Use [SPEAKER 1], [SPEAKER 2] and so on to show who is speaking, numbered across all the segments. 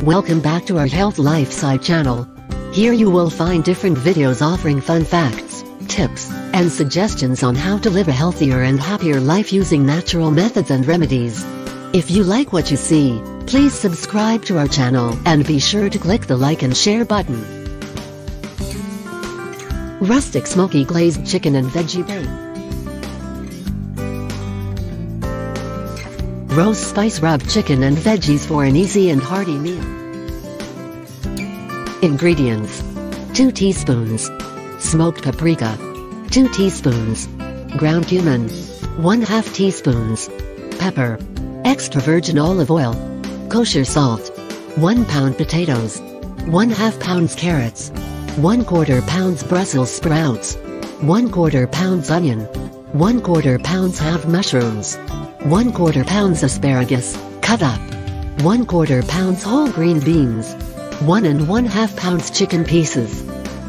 [SPEAKER 1] Welcome back to our Health Lifestyle channel. Here you will find different videos offering fun facts, tips, and suggestions on how to live a healthier and happier life using natural methods and remedies. If you like what you see, please subscribe to our channel and be sure to click the like and share button. Rustic Smoky Glazed Chicken and Veggie Bake. Roast spice rub chicken and veggies for an easy and hearty meal. Ingredients: 2 teaspoons smoked paprika, 2 teaspoons ground cumin, 1/2 teaspoons pepper, extra virgin olive oil, kosher salt, 1 pound potatoes, 1/2 pounds carrots, 1/4 pounds Brussels sprouts, 1/4 pounds onion, 1/4 pounds half mushrooms, 1/4 pounds asparagus, cut up, 1/4 pounds whole green beans, 1 1/2 pounds chicken pieces,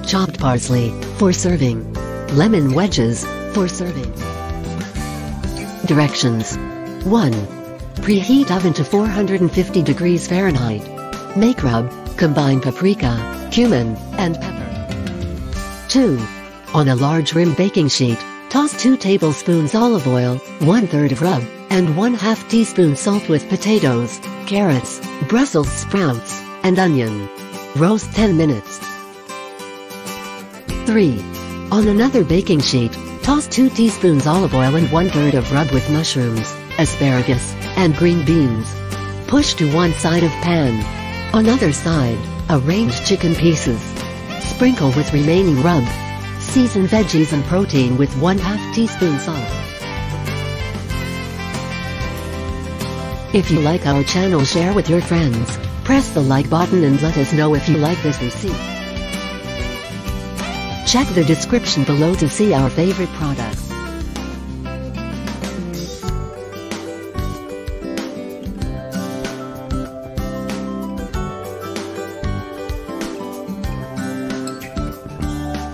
[SPEAKER 1] chopped parsley, for serving, lemon wedges, for serving. Directions: 1. Preheat oven to 450 degrees Fahrenheit. Make rub, combine paprika, cumin, and pepper. 2. On a large rim baking sheet, toss 2 tablespoons olive oil, 1/3 of rub, and 1/2 teaspoon salt with potatoes, carrots, Brussels sprouts, and onion. Roast 10 minutes. 3. On another baking sheet, toss 2 teaspoons olive oil and 1/3 of rub with mushrooms, asparagus, and green beans. Push to one side of pan. On other side, arrange chicken pieces. Sprinkle with remaining rub. Season veggies and protein with 1/2 teaspoon salt. If you like our channel, share with your friends. Press the like button and let us know if you like this recipe. Check the description below to see our favorite products.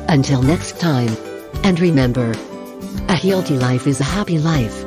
[SPEAKER 1] Until next time. And remember, a healthy life is a happy life.